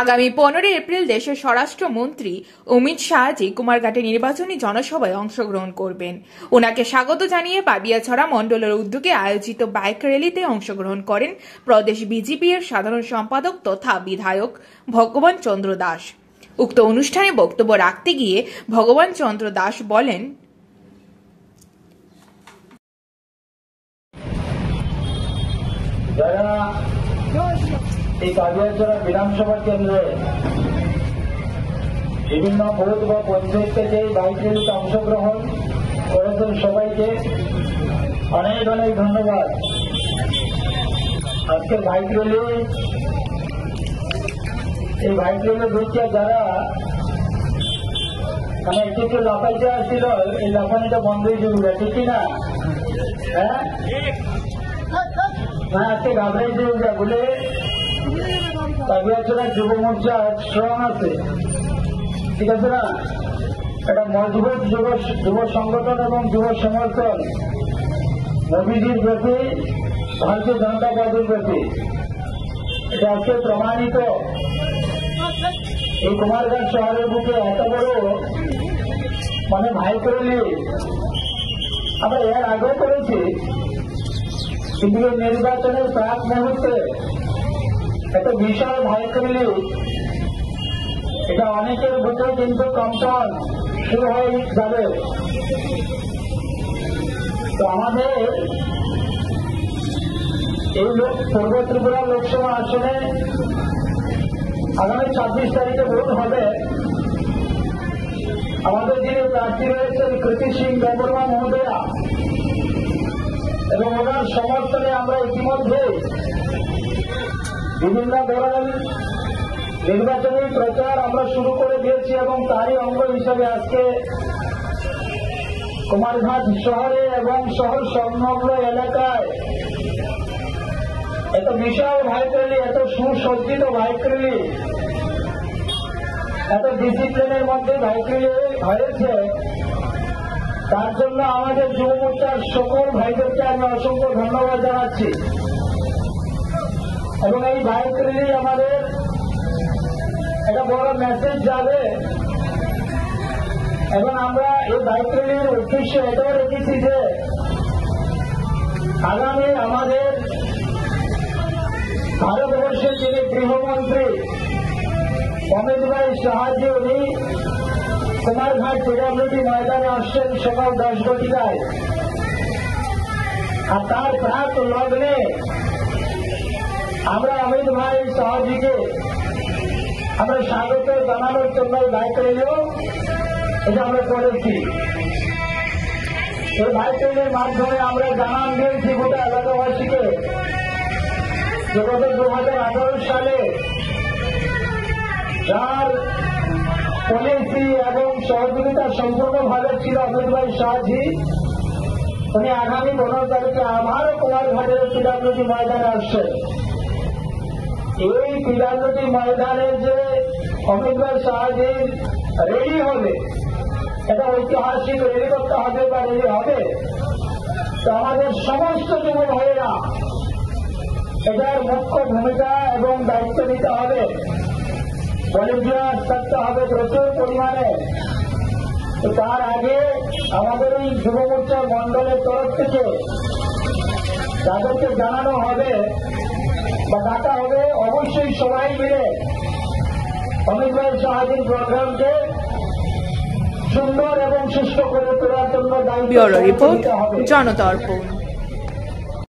আগামী 15 এপ্রিল দেশের স্বরাষ্ট্রমন্ত্রী অমিত শাহজি কুমারঘাটে নির্বাচনী জনসভায় অংশগ্রহণ করবেন। ওনাকে স্বাগত জানিয়ে বাবিয়াছড়া মণ্ডলের উদ্যোগে আয়োজিত বাইক র্যালিতে অংশগ্রহণ করেন প্রদেশ বিজেপি এর সাধারণ সম্পাদক তথা বিধায়ক ভগবান চন্দ্র দাস। উক্ত অনুষ্ঠানে বক্তব্য রাখতে গিয়ে ভগবান চন্দ্র দাস বলেন, এই বাবিয়াছড়া বিধানসভা কেন্দ্রে বিভিন্ন বুথ বা পঞ্চায়েত থেকে বাইক র্যালিতে অংশগ্রহণ করেছেন সবাইকে অনেক অনেক ধন্যবাদ। আজকে বাইক র্যালি এই বাইক র্যালি দেখছে যারা মানে একটু লাফাইতে আসছিল, এই লাফানিটা বন্ধ হয়ে যাবে, ঠিক কিনা? হ্যাঁ, আজকে ঘাবড়াইছে বলে বাবিয়াছড়া যুব মোর্চা স্ট্রং আছে, ঠিক আছে না? এটা মজবুত যুব সংগঠন এবং যুব সমর্থন মোদীজির প্রতি, ভারতীয় জনতা পার্টির প্রতি, এটা আজকে প্রমাণিত। এই কুমারঘাট শহরের বুকে এত বড় মানে ভাই করলি আমরা এর আগেও করেছি, কিন্তু নির্বাচনের প্রাক মুহূর্তে একটা বিশাল ভাই করলি এটা অনেকের বুকে কিন্তু কম্পন শুরু হয়ে যাবে। তো আমাদের এই পূর্ব ত্রিপুরা লোকসভা আসনে আগামী 26 তারিখে ভোট হবে। আমাদের যিনি প্রার্থী রয়েছেন কৃতি সিং দেববর্মা মহোদয়া, এবং ওনার সমর্থনে আমরা ইতিমধ্যে বিভিন্ন ধরনের নির্বাচনী প্রচার আমরা শুরু করে দিয়েছি, এবং তারই অঙ্গ হিসাবে আজকে কুমারঘাট শহরে এবং শহর সংলগ্ন এলাকায় এত বিশাল বাইক র্যালি, এত সুসজ্জিত বাইক র্যালি, এত ডিসিপ্লিনের মধ্যে বাইক র্যালি হয়েছে, তার জন্য আমাদের যুব মোর্চার সকল ভাইদেরকে আমি অসংখ্য ধন্যবাদ জানাচ্ছি। এবং এই বাইক র্যালি আমাদের একটা বড় মেসেজ যাবে, এবং আমরা এই বাইক র্যালির উদ্দেশ্য এটাও রেখেছি যে আগামী আমাদের ভারতবর্ষের যিনি গৃহমন্ত্রী অমিত ভাই শাহজি, উনি কুমারঘাট পিডব্লিউডি ময়দানে আসছেন সকাল 10 ঘটিকায়, আর তার প্রাক লগ্নে আমরা অমিত ভাই শাহজিকে আমরা স্বাগত জানানোর জন্য বাইক র্যালিও এটা আমরা করেছি। এই বাইক র্যালির মাধ্যমে আমরা জানান দিয়েছি গোটা এলাকাবাসীকে যে গত 2018 সালে যার পলিসি এবং সহযোগিতা সম্পূর্ণভাবে ছিল অমিত ভাই শাহজি, উনি আগামী 15 তারিখে আবার কুমারঘাটের পিডব্লিউডি ময়দানে আসছেন। এই পিডব্লিউডি ময়দানে যে অমিত ভাই শাহজি রেডি হবে, এটা ঐতিহাসিক রেডি করতে হবে বা রেডি হবে, তো আমাদের সমস্ত যুব ভাইয়েরা এটার মুখ্য ভূমিকা এবং দায়িত্ব নিতে হবে। ভলেন্টিয়ার থাকতে হবে প্রচুর পরিমাণে। তো তার আগে আমাদের এই যুব মোর্চা মন্ডলের তরফ থেকে যাদেরকে জানানো হবে বা ডাকা হবে, অবশ্যই সবাই মিলে অমিত ভাই শাহজির প্রোগ্রামকে সুন্দর এবং সুষ্ঠু করে তোলার জন্য দায়িত্ব রিপোর্ট জনদর্পণ।